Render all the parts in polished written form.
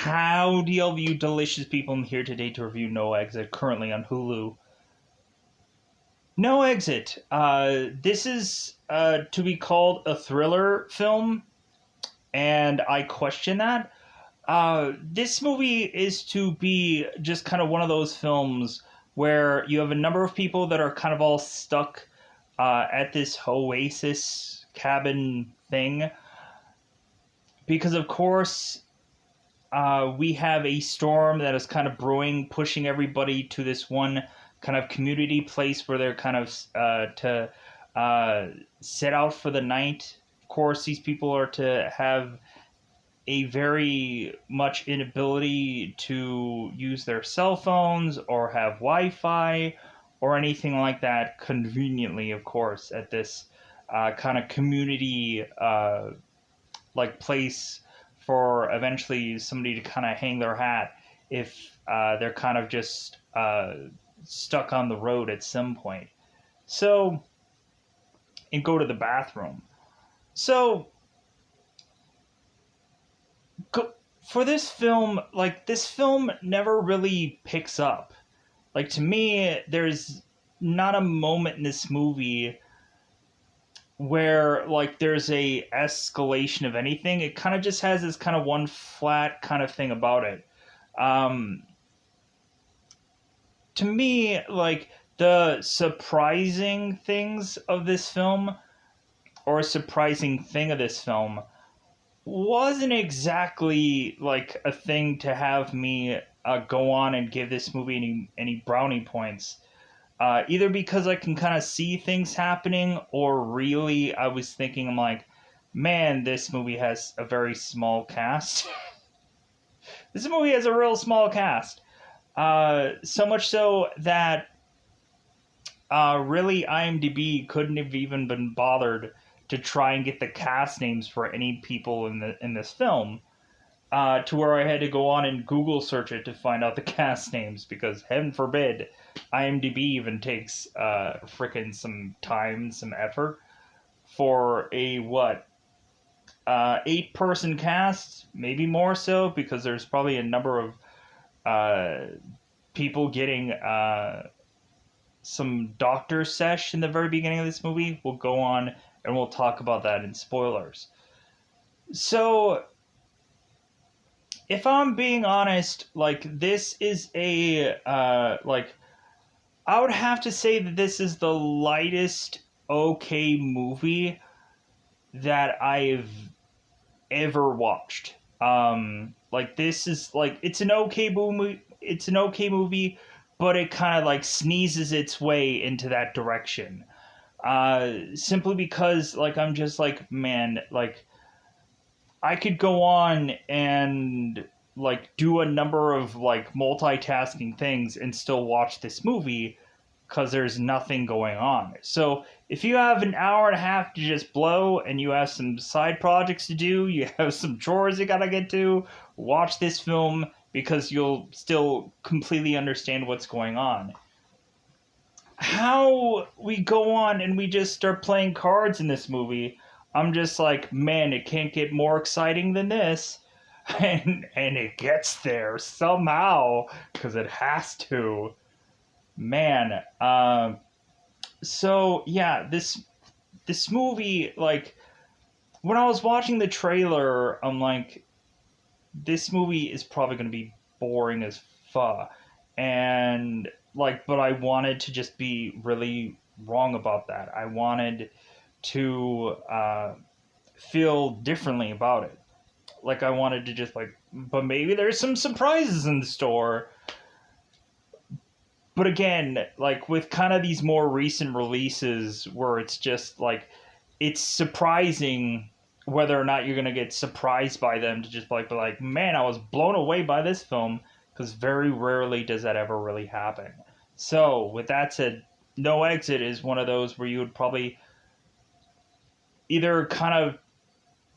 Howdy, all of you delicious people. I'm here today to review No Exit, currently on Hulu. No Exit. This is to be called a thriller film, and I question that. This movie is to be just kind of one of those films where you have a number of people that are kind of all stuck at this oasis cabin thing. Because, of course, we have a storm that is kind of brewing, pushing everybody to this one kind of community place where they're kind of to set out for the night. Of course, these people are to have a very much inability to use their cell phones or have Wi-Fi or anything like that conveniently, of course, at this kind of community like place for eventually somebody to kind of hang their hat if they're kind of just stuck on the road at some point. So, and go to the bathroom. So, for this film, like, this film never really picks up. Like, to me, there's not a moment in this movie where like there's a escalation of anything. It kind of just has this kind of one flat kind of thing about it. um to me, like, the surprising things of this film, or a surprising thing of this film, wasn't exactly like a thing to have me go on and give this movie any brownie points. Either because I can kind of see things happening, or really I was thinking, I'm like, man, this movie has a very small cast. This movie has a real small cast. So much so that really IMDb couldn't have even been bothered to try and get the cast names for any people in this film. To where I had to go on and Google search it to find out the cast names, because heaven forbid IMDb even takes frickin' some time, some effort for a 8-person cast, maybe more so, because there's probably a number of people getting some doctor sesh in the very beginning of this movie. We'll go on and we'll talk about that in spoilers. So, if I'm being honest, like, this is a like, I would have to say that this is the lightest okay movie that I've ever watched. Like, this is like, it's an okay movie. It's an okay movie, but it kind of like sneezes its way into that direction. Simply because, like, I'm just like, man, like, I could go on and like do a number of like multitasking things and still watch this movie, because there's nothing going on. So if you have an hour and a half to just blow, and you have some side projects to do, you have some chores you gotta get to, watch this film, because you'll still completely understand what's going on. How we go on and we just start playing cards in this movie, I'm just like, man, it can't get more exciting than this. And it gets there somehow, because it has to. Man, so yeah, this movie, like, when I was watching the trailer, I'm like, this movie is probably going to be boring as fuck. And like, but I wanted to just be really wrong about that. I wanted to feel differently about it. Like, I wanted to just like, but maybe there's some surprises in the store. But again, like, with kind of these more recent releases where it's just like, it's surprising whether or not you're going to get surprised by them, to just like be like, man, I was blown away by this film, because very rarely does that ever really happen. So with that said, No Exit is one of those where you would probably either kind of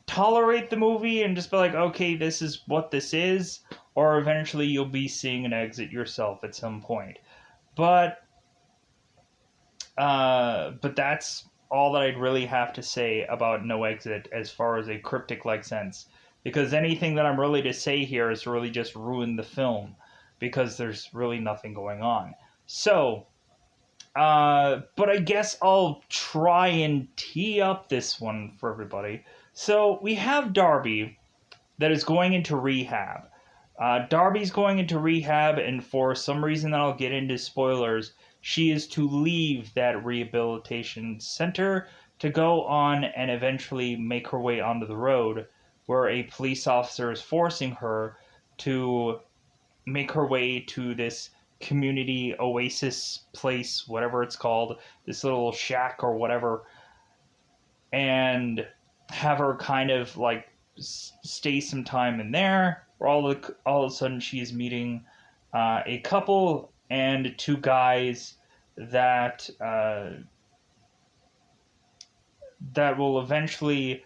tolerate the movie and just be like, okay, this is what this is, or eventually you'll be seeing an exit yourself at some point. But but that's all that I'd really have to say about No Exit as far as a cryptic like sense. because anything that I'm really to say here is really just ruin the film, because there's really nothing going on. So, but I guess I'll try and tee up this one for everybody. So we have Darby that is going into rehab. Darby's going into rehab, and for some reason that I'll get into spoilers, she is to leave that rehabilitation center to go on and eventually make her way onto the road, where a police officer is forcing her to make her way to this community oasis place, whatever it's called, this little shack or whatever, and have her kind of like stay some time in there. Where all of a sudden she's meeting a couple and two guys that that will eventually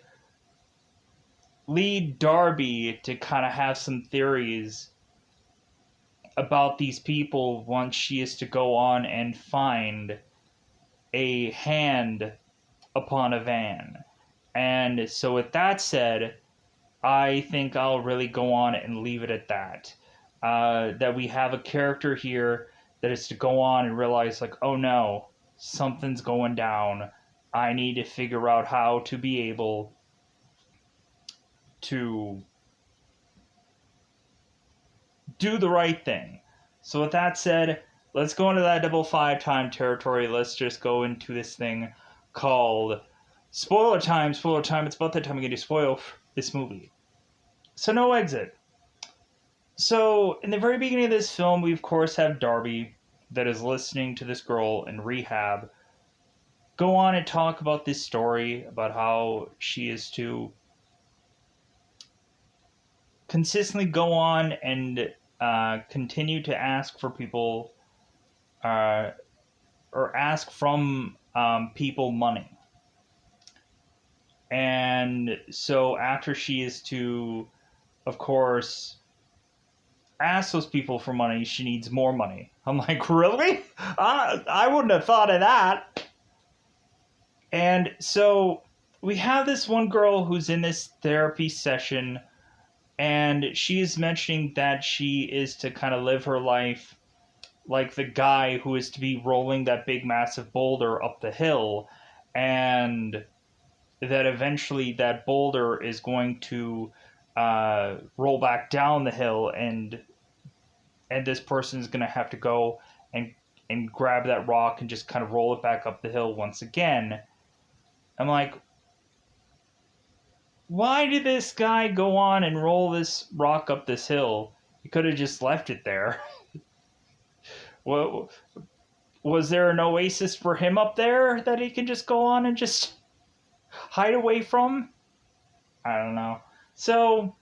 lead Darby to kind of have some theories about these people once she is to go on and find a hand upon a van. And so, with that said, I think I'll really go on and leave it at that. That we have a character here that is to go on and realize, like, oh no, something's going down. I need to figure out how to be able to do the right thing. So, with that said, let's go into that double five time territory. Let's just go into this thing called spoiler time. Spoiler time. It's about that time I'm going to spoil this movie. So, no exit. So, in the very beginning of this film, we of course have Darby that is listening to this girl in rehab go on and talk about this story about how she is to consistently go on and continue to ask for people or ask from people money. And so after she is to, of course, ask those people for money, she needs more money. I'm like, really? I wouldn't have thought of that. And so we have this one girl who's in this therapy session, and she is mentioning that she is to kind of live her life like the guy who is to be rolling that big massive boulder up the hill, and that eventually that boulder is going to roll back down the hill, and this person is going to have to go and grab that rock and just kind of roll it back up the hill once again. I'm like, why did this guy go on and roll this rock up this hill? He could have just left it there. Well, was there an oasis for him up there that he could just go on and just hide away from? I don't know. So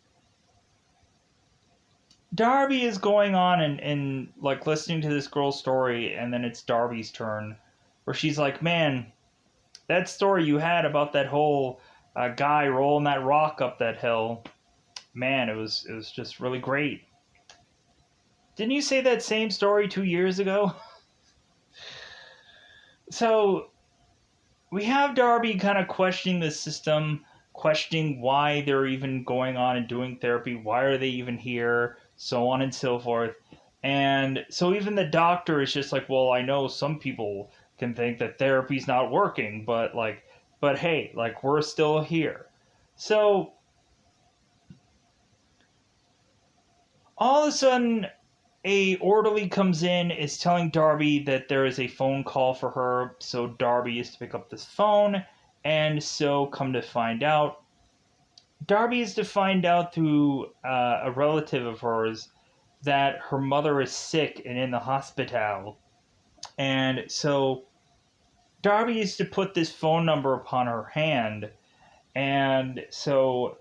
Darby is going on and like listening to this girl's story, and then it's Darby's turn, where she's like, man, that story you had about that whole guy rolling that rock up that hill, man, it was just really great. Didn't you say that same story 2 years ago? So we have Darby kind of questioning the system, questioning why they're even going on and doing therapy, why are they even here, so on and so forth. And so even the doctor is just like, well, I know some people can think that therapy's not working, but hey, like, we're still here. So all of a sudden, a orderly comes in, is telling Darby that there is a phone call for her, so Darby is to pick up this phone, and so come to find out, Darby is to find out through a relative of hers that her mother is sick and in the hospital. And so Darby is to put this phone number upon her hand, and so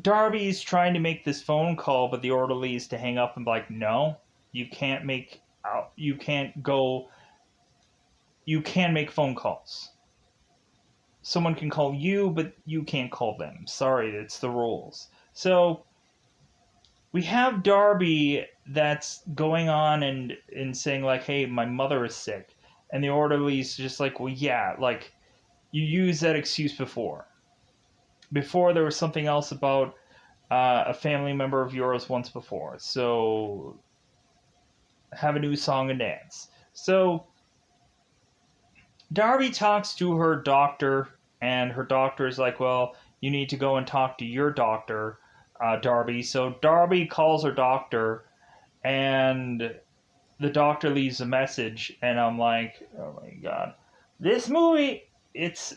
Darby's trying to make this phone call, but the orderly is to hang up and be like, no, you can't make phone calls. Someone can call you, but you can't call them. Sorry, it's the rules. So we have Darby that's going on and saying like, hey, my mother is sick. And the orderly's just like, well, yeah, like, you used that excuse before. before there was something else about a family member of yours once before. So have a new song and dance. So Darby talks to her doctor, and her doctor is like, well, you need to go and talk to your doctor, Darby. So Darby calls her doctor, and the doctor leaves a message, and I'm like, oh my god, this movie, it's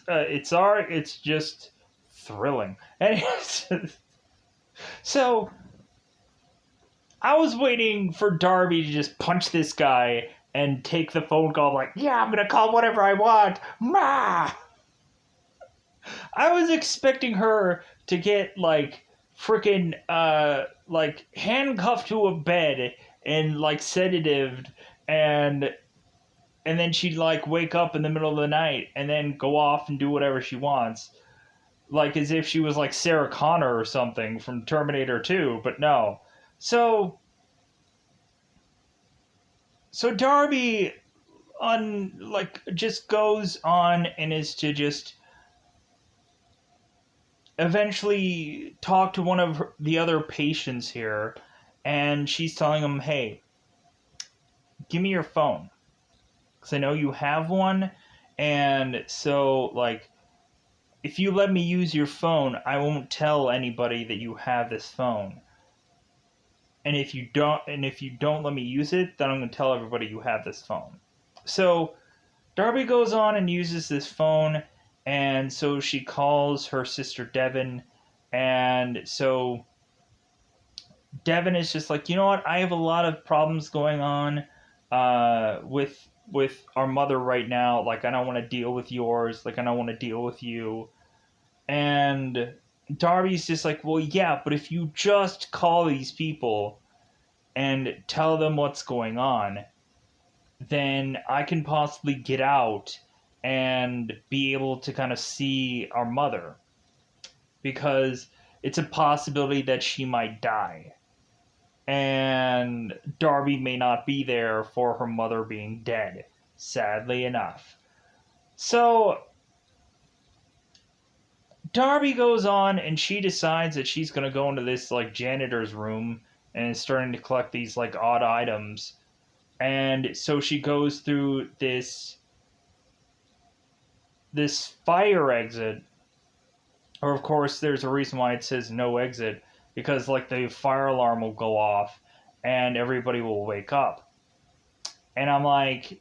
just thrilling. And so I was waiting for Darby to just punch this guy and take the phone call, like, yeah, I'm gonna call whatever I want, ma. I was expecting her to get like freaking like handcuffed to a bed and like sedative, and then she'd like wake up in the middle of the night and then go off and do whatever she wants, like as if she was like Sarah Connor or something from Terminator 2. But no. So Darby just goes on and is to just eventually talk to one of the other patients here, and she's telling him, hey, give me your phone, because I know you have one, and so, like, if you let me use your phone, I won't tell anybody that you have this phone. And if you don't let me use it, then I'm going to tell everybody you have this phone. So Darby goes on and uses this phone, and so she calls her sister Devin, and so Devin is just like, you know what, I have a lot of problems going on with our mother right now. Like, I don't want to deal with yours. Like, I don't want to deal with you. And Darby's just like, well, yeah, but if you just call these people and tell them what's going on, then I can possibly get out and be able to kind of see our mother, because it's a possibility that she might die. And Darby may not be there for her mother being dead, sadly enough. So Darby goes on and she decides that she's going to go into this like janitor's room and is starting to collect these like odd items. And so she goes through this fire exit. Or of course there's a reason why it says no exit, because like the fire alarm will go off and everybody will wake up. And I'm like,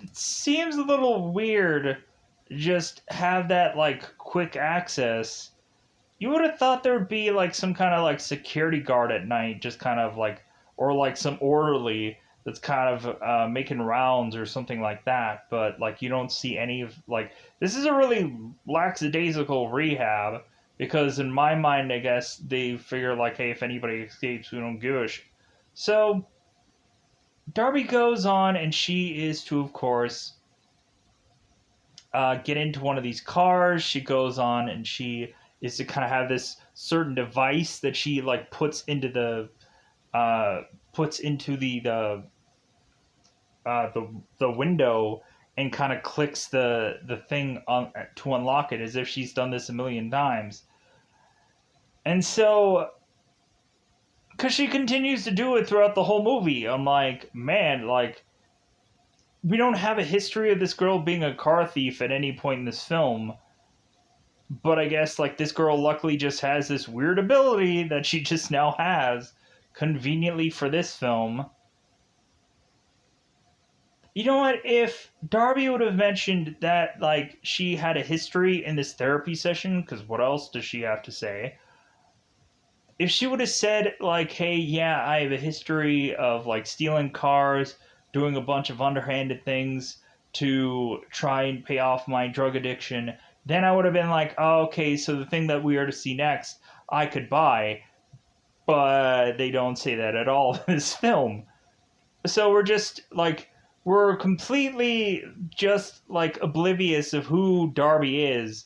it seems a little weird just have that like quick access. You would have thought there would be like some kind of like security guard at night, just kind of like, or like some orderly that's kind of making rounds or something like that. But like you don't see any of like, this is a really lackadaisical rehab, because in my mind, I guess they figure like, hey, if anybody escapes, we don't give a shit. So Darby goes on and she is to, of course, get into one of these cars. She goes on and she is to kind of have this certain device that she like puts into the window and kind of clicks the thing on to unlock it, as if she's done this a million times. And so, because she continues to do it throughout the whole movie, I'm like, man, like, we don't have a history of this girl being a car thief at any point in this film. But I guess, like, this girl luckily just has this weird ability that she just now has, conveniently for this film. You know what? If Darby would have mentioned that, like, she had a history in this therapy session, because what else does she have to say? If she would have said, like, hey, yeah, I have a history of, like, stealing cars, doing a bunch of underhanded things to try and pay off my drug addiction, then I would have been like, oh, okay, so the thing that we are to see next, I could buy. But they don't say that at all in this film. So we're completely just, like, oblivious of who Darby is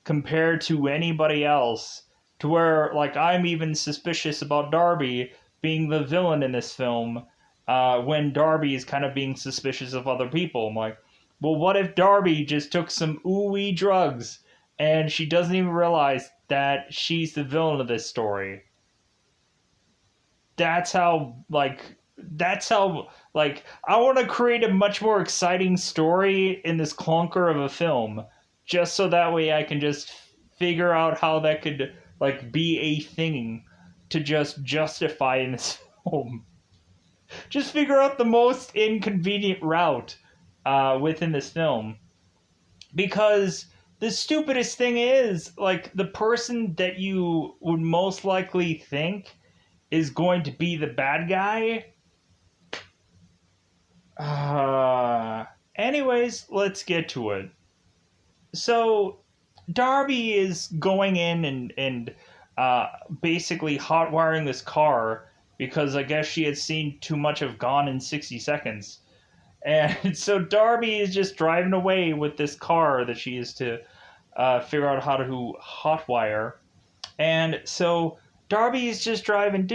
compared to anybody else, to where, like, I'm even suspicious about Darby being the villain in this film, when Darby is kind of being suspicious of other people. I'm like, well, what if Darby just took some ooey drugs and she doesn't even realize that she's the villain of this story. That's how I want to create a much more exciting story in this clunker of a film, just so that way I can just figure out how that could like be a thing to just justify in this film. Just figure out the most inconvenient route within this film, because the stupidest thing is like the person that you would most likely think is going to be the bad guy. Anyways, let's get to it. So, Darby is going in and basically hot wiring this car because I guess she had seen too much of Gone in 60 Seconds. And so Darby is just driving away with this car that she is to figure out how to hotwire. And so Darby is just driving,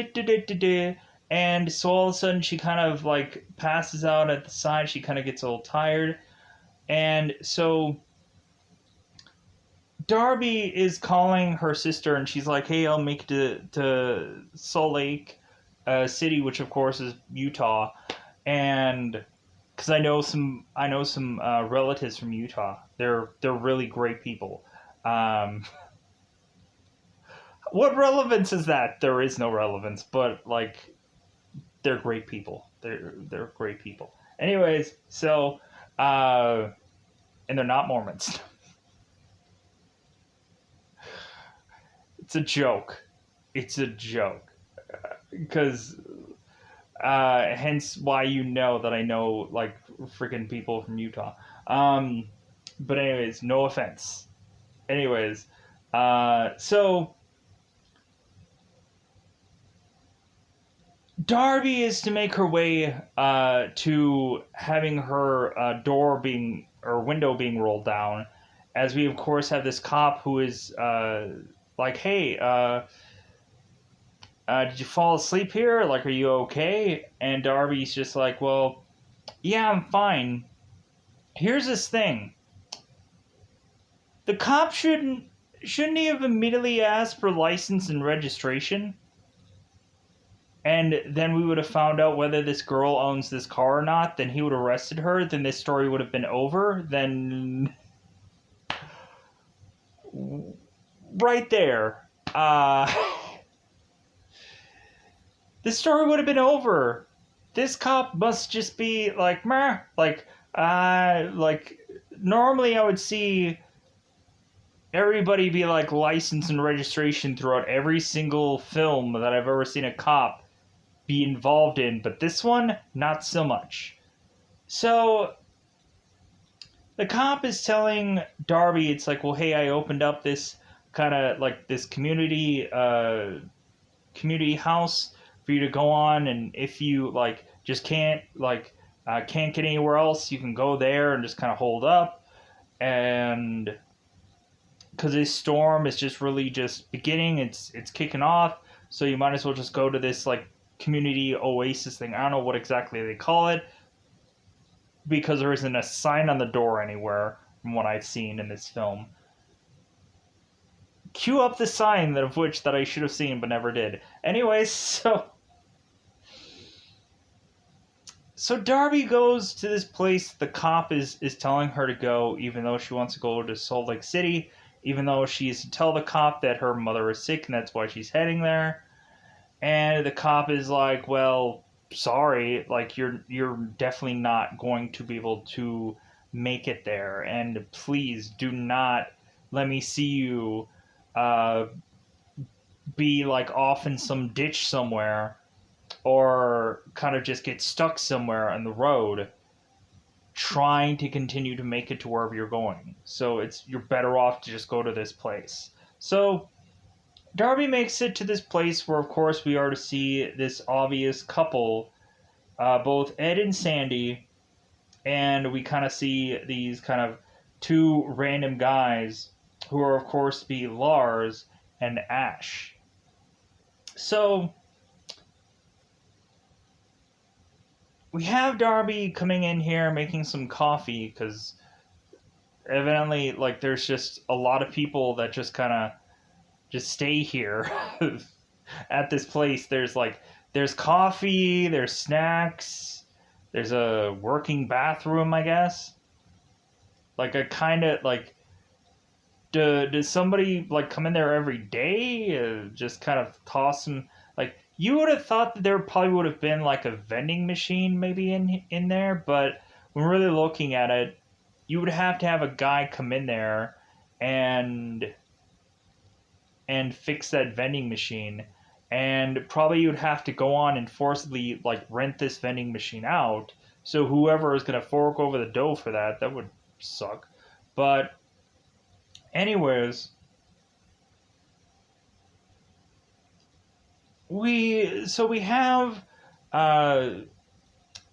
and so all of a sudden she kind of like passes out at the side. She kind of gets a little tired, and so Darby is calling her sister, and she's like, "Hey, I'll make it to Salt Lake City, which of course is Utah, and because I know some relatives from Utah. They're really great people." Um, what relevance is that? There is no relevance, but like they're great people. They're great people. Anyways, so and they're not Mormons. It's a joke. It's a joke. Because hence why you know that I know like freaking people from Utah. But anyways, no offense. Anyways, so Darby is to make her way to having her door being or window being rolled down, as we of course have this cop who is like, "Hey, did you fall asleep here? Like, are you okay?" And Darby's just like, "Well, yeah, I'm fine. Here's this thing. The cop shouldn't he have immediately asked for license and registration?" And then we would have found out whether this girl owns this car or not. Then he would have arrested her. Then this story would have been over. Then right there, this story would have been over. This cop must just be like, meh, like normally I would see everybody be like license and registration throughout every single film that I've ever seen a cop be involved in, but this one, not so much. So the cop is telling Darby, it's like, well, hey, I opened up this kind of like this community house for you to go on, and if you like just can't get anywhere else, you can go there and just kind of hold up, and because this storm is just really just beginning, it's kicking off, so you might as well just go to this like community oasis thing. I don't know what exactly they call it because there isn't a sign on the door anywhere from what I've seen in this film. Cue up the sign that of which that I should have seen but never did. Anyways, so Darby goes to this place the cop is telling her to go, even though she wants to go to Salt Lake City, even though she's to tell the cop that her mother is sick and that's why she's heading there. And the cop is like, well, sorry, like you're definitely not going to be able to make it there, and please do not let me see you uh, be like off in some ditch somewhere or kind of just get stuck somewhere on the road trying to continue to make it to wherever you're going. So you're better off to just go to this place. So Darby makes it to this place where, of course, we are to see this obvious couple, both Ed and Sandy, and we kind of see these kind of two random guys who are, of course, to be Lars and Ash. So we have Darby coming in here making some coffee because evidently, like, there's just a lot of people that just kind of just stay here at this place. There's coffee, there's snacks, there's a working bathroom, I guess. Like a kind of like, does somebody like come in there every day? Just kind of toss them. Like, you would have thought that there probably would have been like a vending machine maybe in there, but when really looking at it, you would have to have a guy come in there and fix that vending machine, and probably you'd have to go on and forcibly like rent this vending machine out. So whoever is going to fork over the dough for that would suck. But anyways, we have uh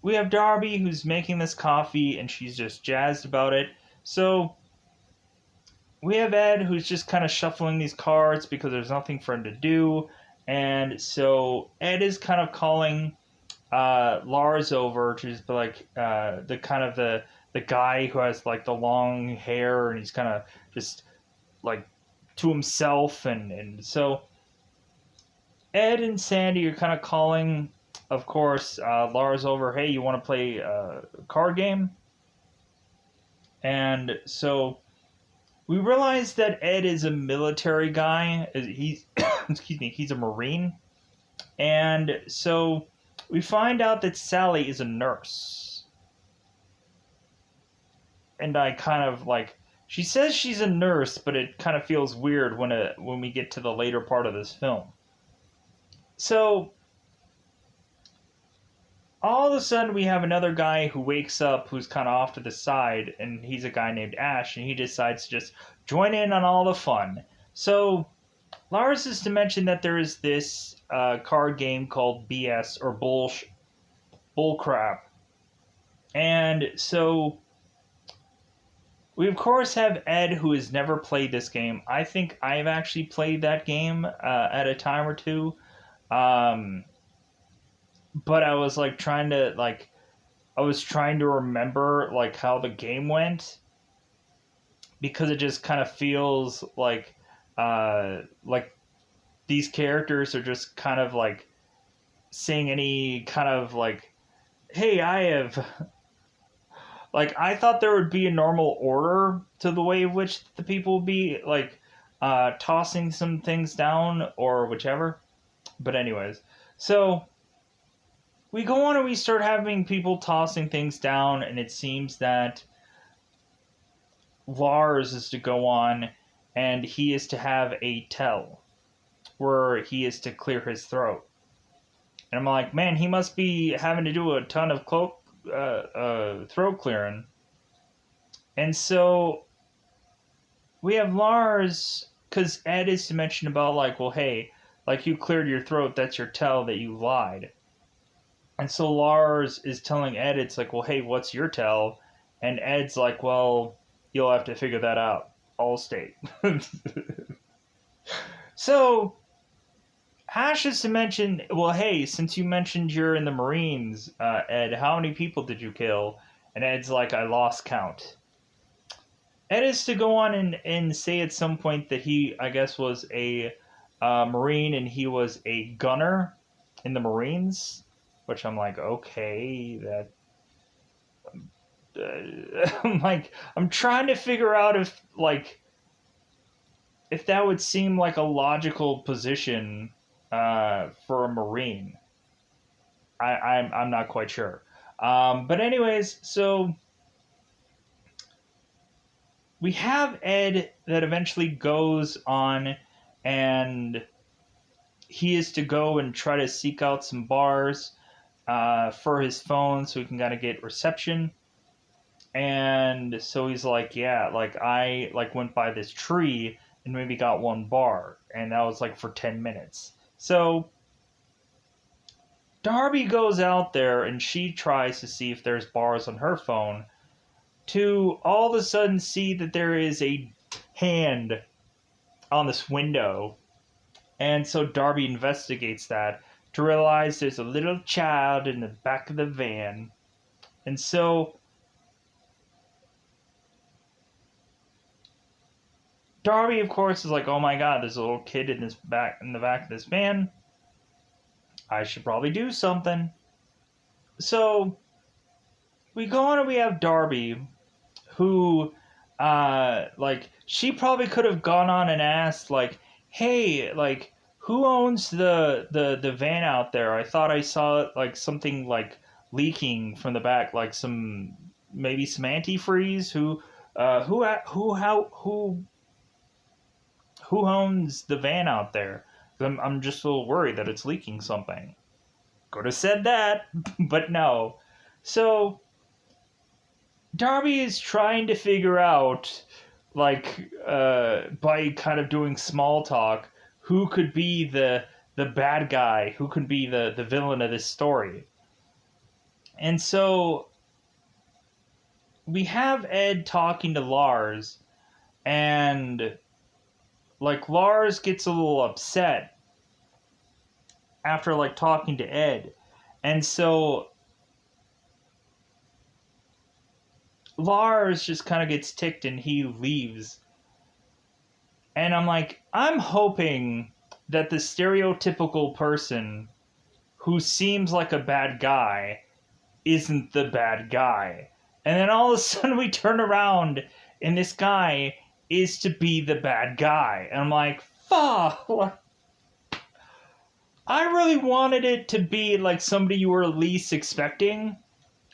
we have Darby who's making this coffee and she's just jazzed about it. So we have Ed who's just kind of shuffling these cards because there's nothing for him to do. And so Ed is kind of calling Lars over to just be like the kind of the guy who has like the long hair and he's kind of just like to himself, and so Ed and Sandy are kind of calling, of course, Lars over. Hey, you want to play a card game? And so we realize that Ed is a military guy. He's excuse me, he's a Marine, and so we find out that Sally is a nurse. And I kind of like, she says she's a nurse, but it kind of feels weird when we get to the later part of this film. So all of a sudden we have another guy who wakes up who's kind of off to the side, and he's a guy named Ash, and he decides to just join in on all the fun. So Lars is to mention that there is this card game called BS or Bullcrap, and so we of course have Ed who has never played this game. I think I've actually played that game at a time or two. Um, but I was like I was trying to remember like how the game went, because it just kind of feels like these characters are just kind of like saying any kind of like, hey, I have like, I thought there would be a normal order to the way in which the people would be like tossing some things down or whichever. But anyways, so we go on and we start having people tossing things down, and it seems that Lars is to go on and he is to have a tell where he is to clear his throat. And I'm like, man, he must be having to do a ton of throat clearing. And so we have Lars, because Ed is to mention about like, well, hey, like, you cleared your throat, that's your tell that you lied. And so Lars is telling Ed, it's like, well, hey, what's your tell? And Ed's like, well, you'll have to figure that out. Allstate. So Ash is to mention, well, hey, since you mentioned you're in the Marines, Ed, how many people did you kill? And Ed's like, I lost count. Ed is to go on and say at some point that he, I guess, was a Marine and he was a gunner in the Marines, which I'm like, okay, that. I'm like, I'm trying to figure out if that would seem like a logical position for a Marine. I'm not quite sure. But anyways, so we have Ed that eventually goes on, and he is to go and try to seek out some bars for his phone so he can kind of get reception. And so he's like, yeah, like, I like went by this tree and maybe got one bar, and that was like for 10 minutes. So Darby goes out there and she tries to see if there's bars on her phone, to all of a sudden see that there is a hand on this window. And so Darby investigates that to realize there's a little child in the back of the van. And so Darby, of course, is like, oh my god, there's a little kid in the back of this van. I should probably do something. So we go on and we have Darby, who, like, she probably could have gone on and asked, like, hey, like, who owns the van out there? I thought I saw like something like leaking from the back, like some maybe some antifreeze. Who owns the van out there? I'm just a little worried that it's leaking something. Could have said that, but no. So Darby is trying to figure out, like, by kind of doing small talk, who could be the bad guy, who could be the villain of this story. And so we have Ed talking to Lars, and like Lars gets a little upset after like talking to Ed. And so Lars just kind of gets ticked and he leaves. And I'm like, I'm hoping that the stereotypical person who seems like a bad guy isn't the bad guy. And then all of a sudden we turn around and this guy is to be the bad guy. And I'm like, fuck. I really wanted it to be like somebody you were least expecting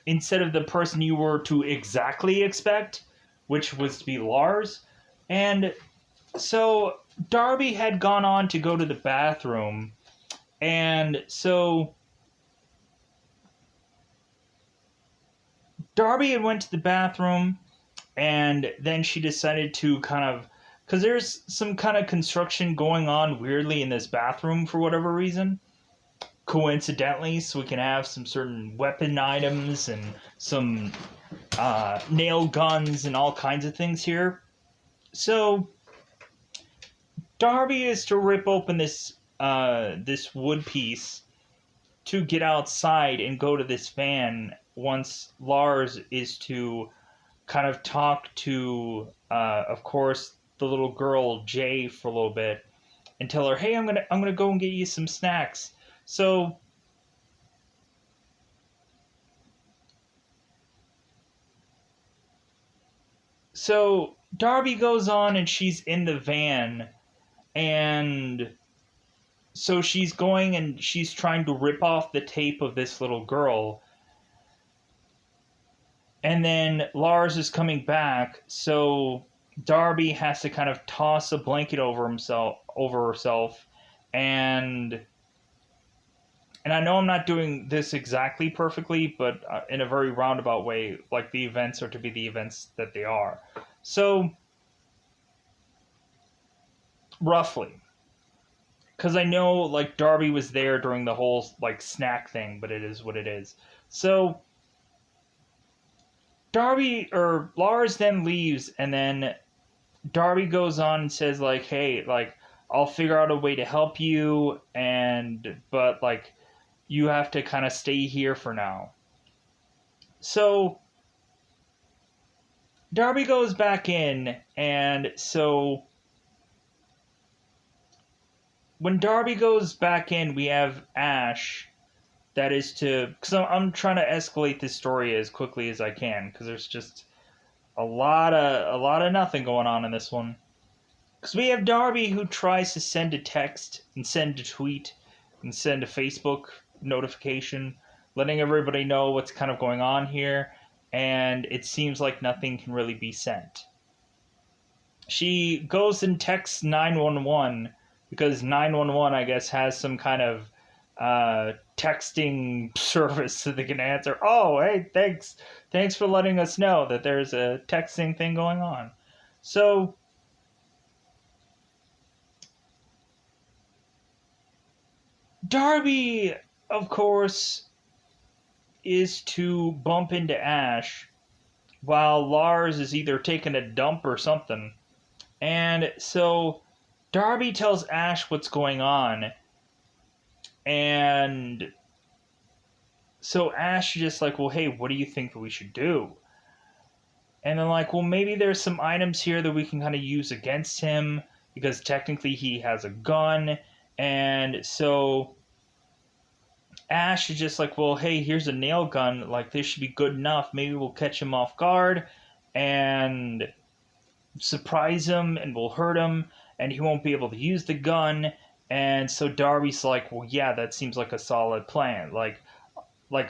instead of the person you were to exactly expect, which was to be Lars. And so Darby had gone on to go to the bathroom, and so Darby had went to the bathroom, and then she decided to kind of, because there's some kind of construction going on weirdly in this bathroom for whatever reason, coincidentally, so we can have some certain weapon items and some nail guns and all kinds of things here. So Darby is to rip open this wood piece to get outside and go to this van once Lars is to kind of talk to, of course, the little girl Jay for a little bit and tell her, hey, I'm gonna go and get you some snacks. So Darby goes on and she's in the van, and so she's going and she's trying to rip off the tape of this little girl. And then Lars is coming back, so Darby has to kind of toss a blanket over herself, and I know I'm not doing this exactly perfectly, but in a very roundabout way, like the events are to be the events that they are. So roughly, because I know like Darby was there during the whole like snack thing, but it is what it is. So Darby or Lars then leaves, and then Darby goes on and says like, "Hey, like I'll figure out a way to help you, and but like you have to kind of stay here for now." So Darby goes back in, and so when Darby goes back in, we have Ash. That is to, because I'm trying to escalate this story as quickly as I can, because there's just a lot of nothing going on in this one. Because we have Darby who tries to send a text and send a tweet and send a Facebook notification, letting everybody know what's kind of going on here, and it seems like nothing can really be sent. She goes and texts 911 because 911, I guess, has some kind of texting service so they can answer. Oh, hey, thanks for letting us know that there's a texting thing going on. So Darby, of course, is to bump into Ash while Lars is either taking a dump or something. And so Darby tells Ash what's going on, and so Ash is just like, well, hey, what do you think that we should do? And then, like, well, maybe there's some items here that we can kind of use against him because technically he has a gun. And so Ash is just like, well, hey, here's a nail gun. Like, this should be good enough. Maybe we'll catch him off guard and surprise him and we'll hurt him and he won't be able to use the gun. And so Darby's like, well, yeah, that seems like a solid plan. Like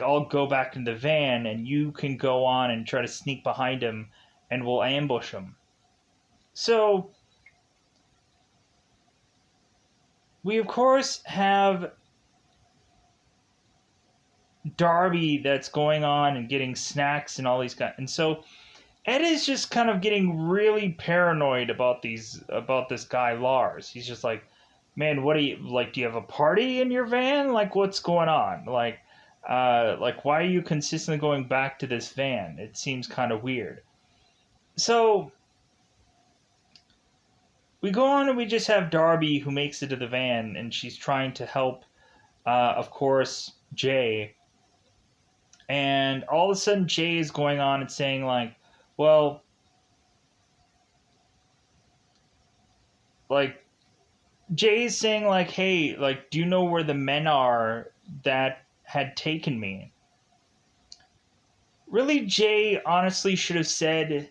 I'll go back in the van and you can go on and try to sneak behind him and we'll ambush him. So we of course have Darby that's going on and getting snacks and all these guys. And so Ed is just kind of getting really paranoid about this guy Lars. He's just like, man, what do you like? Do you have a party in your van? Like, what's going on? Like why are you consistently going back to this van? It seems kind of weird. So we go on and we just have Darby who makes it to the van and she's trying to help, of course, Jay. And all of a sudden Jay is going on and saying like, well, like Jay's saying like, hey, like, do you know where the men are that had taken me? Really, Jay honestly should have said,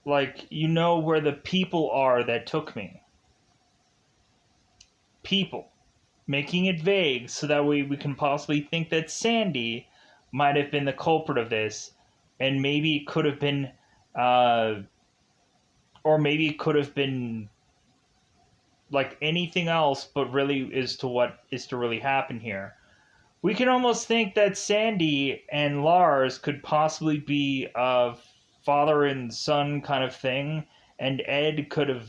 like, you know where the people are that took me. People. Making it vague so that way we can possibly think that Sandy might have been the culprit of this, and maybe it could have been, or maybe it could have been like anything else, but really is to what is to really happen here. We can almost think that Sandy and Lars could possibly be a father and son kind of thing, and Ed could have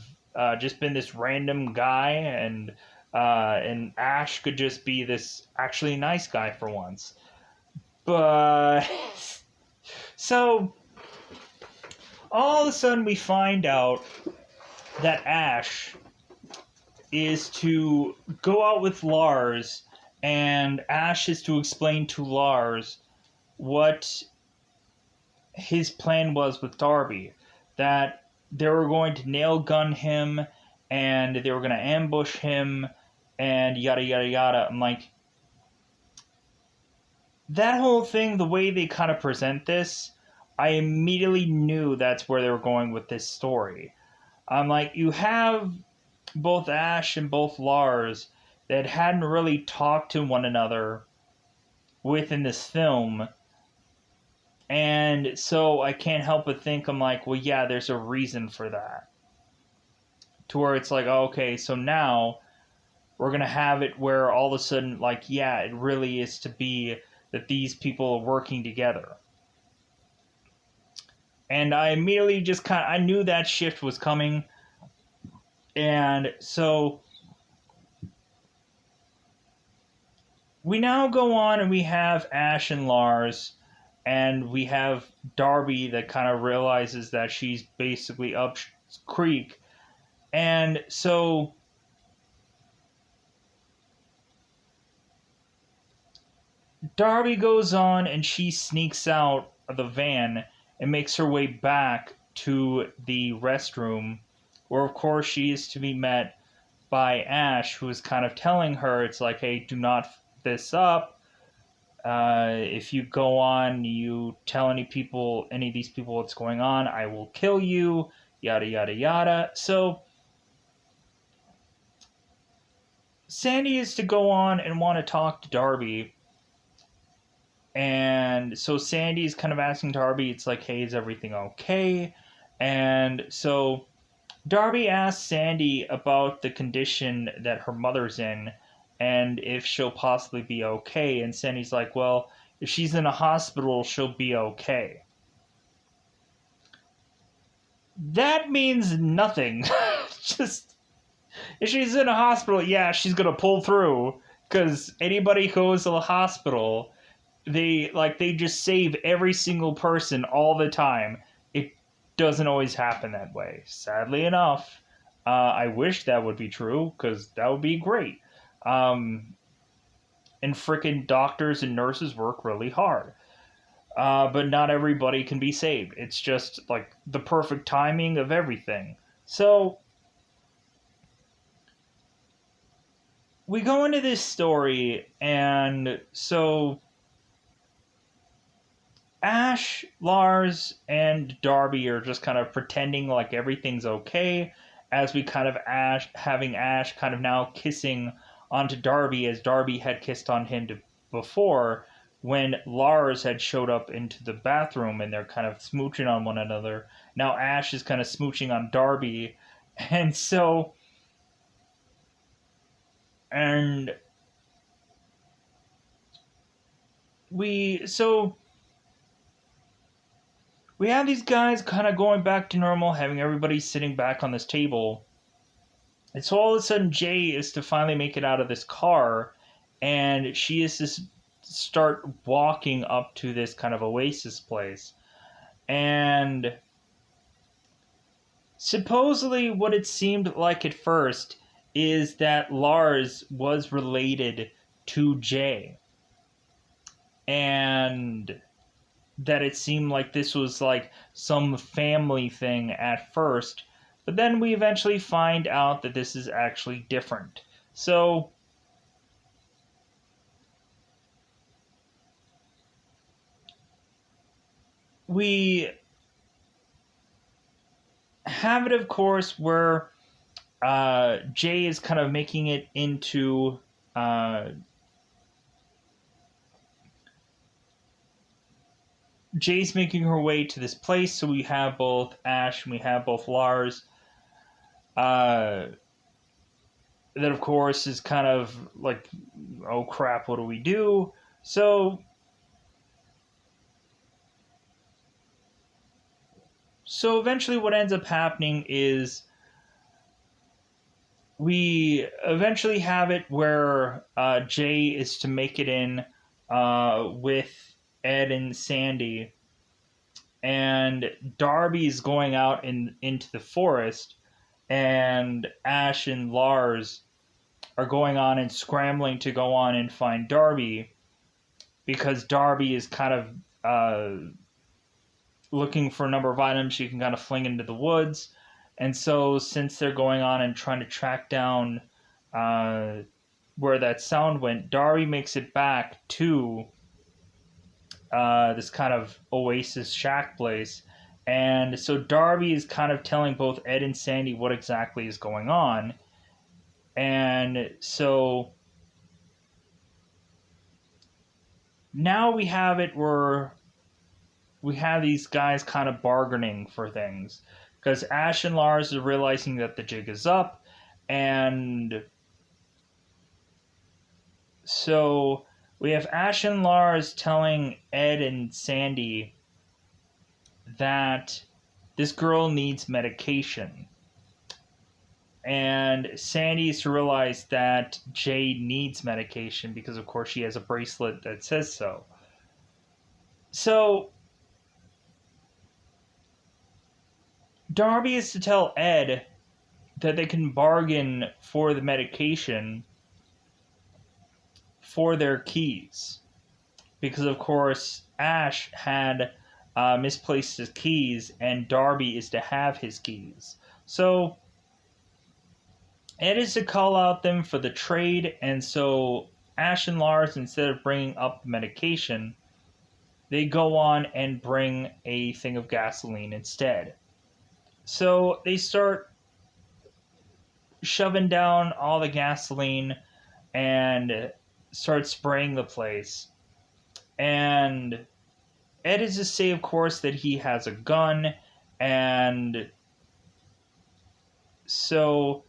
just been this random guy, and Ash could just be this actually nice guy for once. But so all of a sudden we find out that Ash is to go out with Lars, and Ash is to explain to Lars what his plan was with Darby. That they were going to nail gun him, and they were going to ambush him, and yada yada yada. I'm like, that whole thing, the way they kind of present this, I immediately knew that's where they were going with this story. I'm like, you have both Ash and both Lars that hadn't really talked to one another within this film. And so I can't help but think, I'm like, well, yeah, there's a reason for that. To where it's like, oh, okay, so now we're going to have it where all of a sudden, like, yeah, it really is to be that these people are working together. And I immediately just I knew that shift was coming. And so we now go on and we have Ash and Lars, and we have Darby that kind of realizes that she's basically up creek. And so Darby goes on and she sneaks out of the van and makes her way back to the restroom, where of course she is to be met by Ash, who is kind of telling her, it's like, hey, do not f this up. If you go on, you tell any of these people what's going on, I will kill you, yada yada yada. So Sandy is to go on and want to talk to Darby. And so Sandy's kind of asking Darby, it's like, hey, is everything okay? And so Darby asks Sandy about the condition that her mother's in and if she'll possibly be okay. And Sandy's like, well, if she's in a hospital, she'll be okay. That means nothing. Just, if she's in a hospital, yeah, she's going to pull through. Because anybody who goes to the hospital, they just save every single person all the time. It doesn't always happen that way, sadly enough. I wish that would be true, because that would be great. And freaking doctors and nurses work really hard. but not everybody can be saved. It's just like the perfect timing of everything. So we go into this story, and so Ash, Lars, and Darby are just kind of pretending like everything's okay, as we kind of having Ash kind of now kissing onto Darby as Darby had kissed on him before, when Lars had showed up into the bathroom and they're kind of smooching on one another. Now Ash is kind of smooching on Darby, and and we so we have these guys kind of going back to normal, having everybody sitting back on this table. And so all of a sudden, Jay is to finally make it out of this car, and she is to start walking up to this kind of oasis place. And supposedly, what it seemed like at first is that Lars was related to Jay. And that it seemed like this was like some family thing at first, but then we eventually find out that this is actually different. So we have it, of course, where Jay is kind of making it into Jay's making her way to this place, so we have both Ash and we have both Lars. That, of course, is kind of like, oh crap, what do we do? So eventually what ends up happening is we eventually have it where Jay is to make it in with Ed and Sandy, and Darby's going out into the forest, and Ash and Lars are going on and scrambling to go on and find Darby, because Darby is kind of looking for a number of items she can kind of fling into the woods. And so since they're going on and trying to track down where that sound went, Darby makes it back to this kind of oasis shack place. And so Darby is kind of telling both Ed and Sandy what exactly is going on. And so now we have it where we have these guys kind of bargaining for things, because Ash and Lars are realizing that the jig is up, and so we have Ash and Lars telling Ed and Sandy that this girl needs medication. And Sandy's to realize that Jay needs medication because, of course, she has a bracelet that says so. So Darby is to tell Ed that they can bargain for the medication for their keys. Because, of course, Ash had misplaced his keys, and Darby is to have his keys. So Ed is to call out them for the trade, and so Ash and Lars, instead of bringing up the medication, they go on and bring a thing of gasoline instead. So they start shoving down all the gasoline and start spraying the place. And Ed is to say, of course, that he has a gun, and so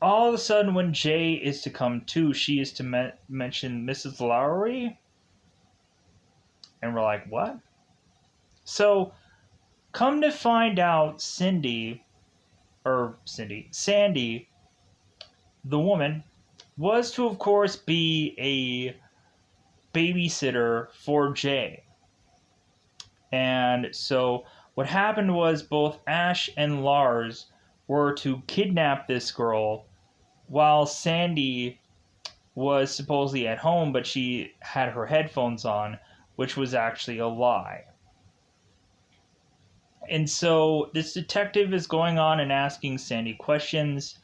all of a sudden when Jay is to come to, she is to mention Mrs. Lowry, and we're like, what? So come to find out, Sandy, the woman, was to, of course, be a babysitter for Jay. And so what happened was both Ash and Lars were to kidnap this girl while Sandy was supposedly at home, but she had her headphones on, which was actually a lie. And so this detective is going on and asking Sandy questions,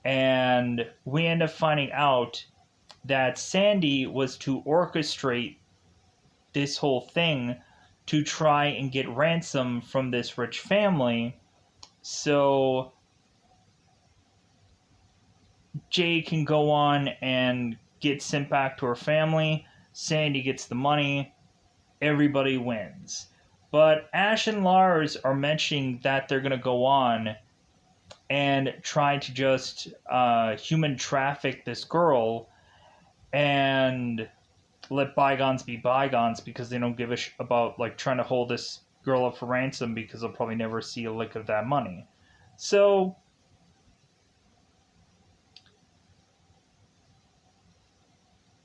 and we end up finding out that Sandy was to orchestrate this whole thing to try and get ransom from this rich family so Jay can go on and get sent back to her family. Sandy gets the money. Everybody wins. But Ash and Lars are mentioning that they're going to go on and try to just human traffic this girl and let bygones be bygones, because they don't give a about like trying to hold this girl up for ransom, because they'll probably never see a lick of that money. So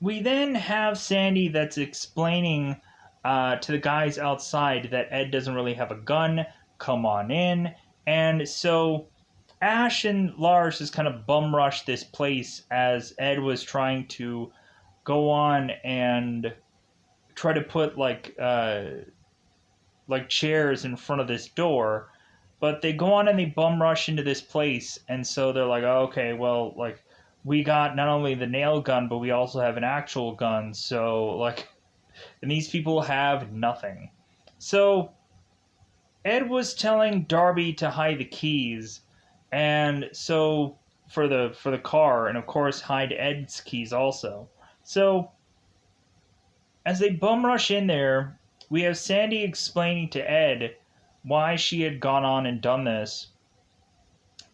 we then have Sandy that's explaining to the guys outside that Ed doesn't really have a gun. Come on in. And so Ash and Lars just kind of bum rush this place as Ed was trying to go on and try to put like chairs in front of this door. But they go on and they bum rush into this place, and so they're like, oh, okay, well, like, we got not only the nail gun, but we also have an actual gun, so, like, and these people have nothing. So, Ed was telling Darby to hide the keys, and so, for the car, and of course, hide Ed's keys also. So, as they bum rush in there, we have Sandy explaining to Ed why she had gone on and done this,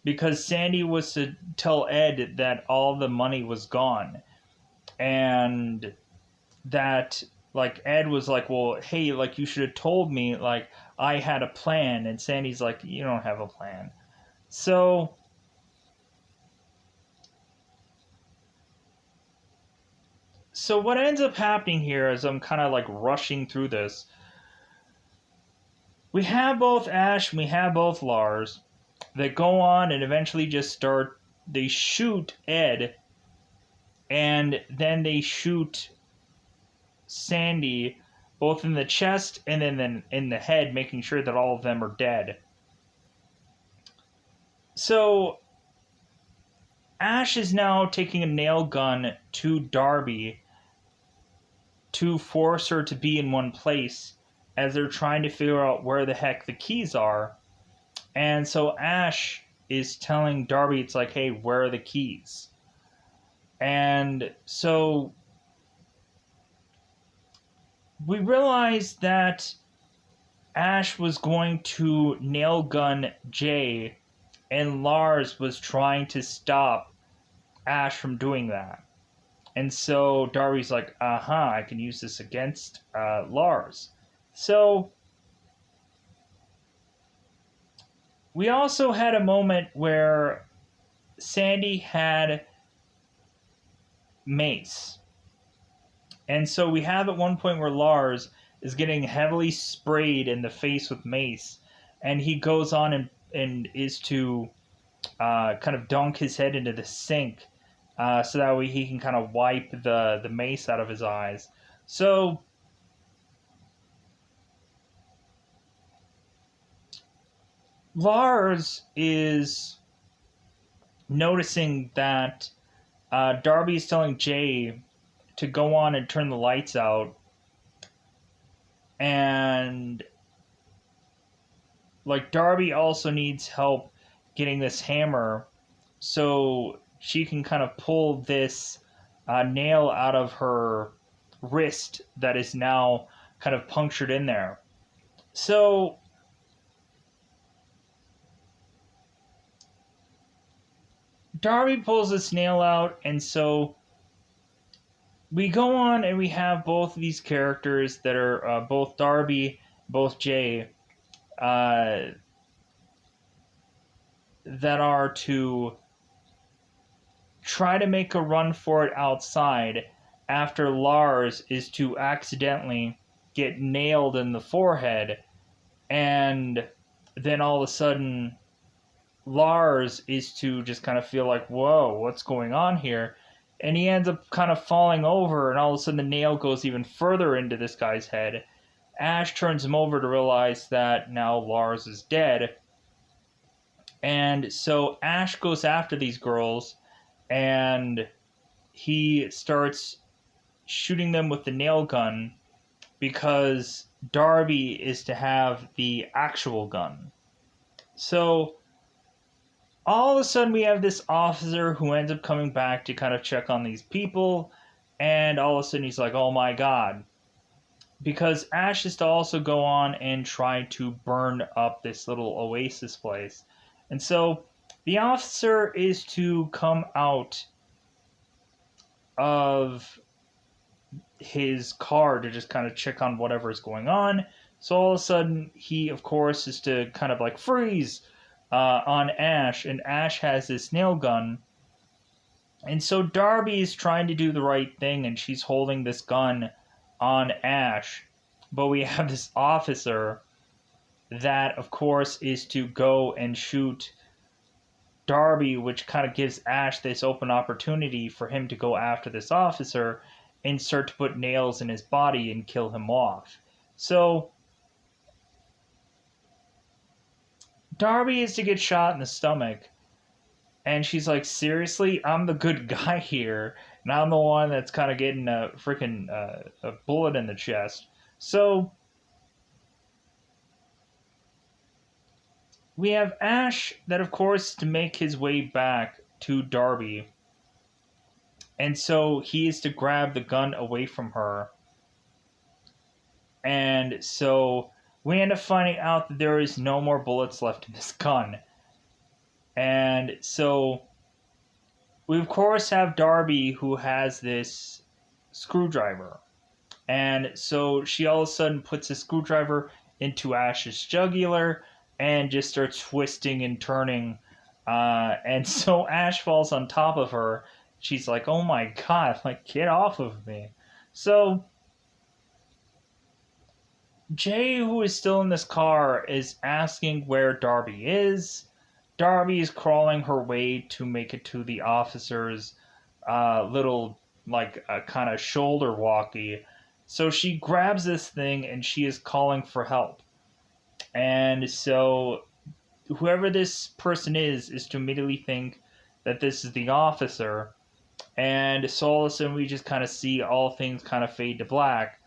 because Sandy was to tell Ed that all the money was gone, and that like Ed was like, well, hey, like, you should have told me, like, I had a plan. And Sandy's like, you don't have a plan. So what ends up happening here, as I'm kind of like rushing through this, we have both Ash and we have both Lars that go on and eventually just start, they shoot Ed, and then they shoot Sandy both in the chest and then in the head, making sure that all of them are dead. So Ash is now taking a nail gun to Darby to force her to be in one place as they're trying to figure out where the heck the keys are. And so Ash is telling Darby, it's like, hey, where are the keys? And so we realized that Ash was going to nail gun Jay, and Lars was trying to stop Ash from doing that. And so Darby's like, I can use this against Lars. So we also had a moment where Sandy had mace. And so we have at one point where Lars is getting heavily sprayed in the face with mace, and he goes on and is to kind of dunk his head into the sink so that way he can kind of wipe the mace out of his eyes. So Lars is noticing that Darby is telling Jay to go on and turn the lights out, and like Darby also needs help getting this hammer so she can kind of pull this nail out of her wrist that is now kind of punctured in there. So Darby pulls this nail out, and so we go on and we have both of these characters that are both Darby, both Jay, that are to try to make a run for it outside after Lars is to accidentally get nailed in the forehead, and then all of a sudden Lars is to just kind of feel like, whoa, what's going on here? And he ends up kind of falling over, and all of a sudden the nail goes even further into this guy's head Ash turns him over to realize that now Lars is dead. And so Ash goes after these girls and he starts shooting them with the nail gun because Darby is to have the actual gun. So all of a sudden we have this officer who ends up coming back to kind of check on these people, and all of a sudden he's like, oh my god. Because Ash is to also go on and try to burn up this little oasis place. And so the officer is to come out of his car to just kind of check on whatever is going on. So all of a sudden, he, of course, is to kind of like freeze on Ash, and Ash has this nail gun. And so Darby is trying to do the right thing, and she's holding this gun on Ash. But we have this officer that, of course, is to go and shoot Darby, which kind of gives Ash this open opportunity for him to go after this officer and start to put nails in his body and kill him off. So Darby is to get shot in the stomach, and she's like, seriously, I'm the good guy here, and I'm the one that's kind of getting a freaking a bullet in the chest. So we have Ash that, of course, to make his way back to Darby. And so he is to grab the gun away from her. And so we end up finding out that there is no more bullets left in this gun. And so we, of course, have Darby who has this screwdriver. And so she all of a sudden puts a screwdriver into Ash's jugular and just starts twisting and turning. And so Ash falls on top of her. She's like, oh my god, like, get off of me. So Jay, who is still in this car, is asking where Darby is. Darby is crawling her way to make it to the officer's little, like, kind of shoulder walkie. So she grabs this thing and she is calling for help. And so whoever this person is to immediately think that this is the officer. And so all of a sudden we just kind of see all things kind of fade to black.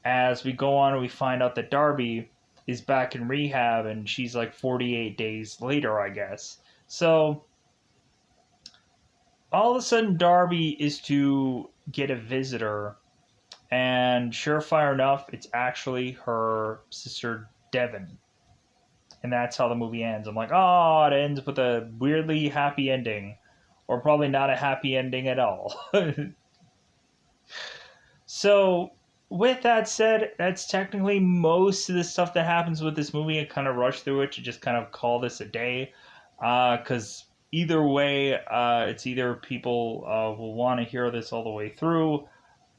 As we go on and we find out that Darby is back in rehab and she's like 48 days later, I guess. So all of a sudden Darby is to get a visitor, and surefire enough, it's actually her sister Devon. And that's how the movie ends. I'm like, oh, it ends with a weirdly happy ending. Or probably not a happy ending at all. So, with that said, that's technically most of the stuff that happens with this movie. I kind of rushed through it to just kind of call this a day. Because either way, it's either people will want to hear this all the way through,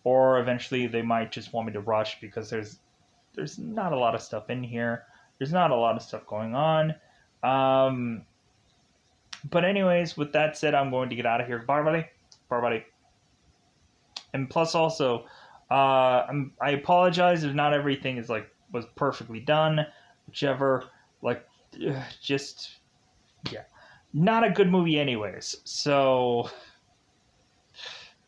or eventually they might just want me to rush because there's not a lot of stuff in here. There's not a lot of stuff going on. But anyways, with that said, I'm going to get out of here. Bye, buddy. Bye, buddy. And plus, also, I apologize if not everything is was perfectly done. Whichever, just yeah, not a good movie, anyways. So,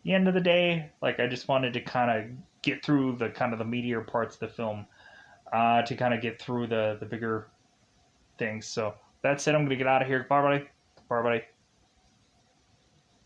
the end of the day, I just wanted to kind of get through the meatier parts of the film, to kind of get through the bigger things. So that said, I'm going to get out of here. Bye, buddy. Bye, buddy.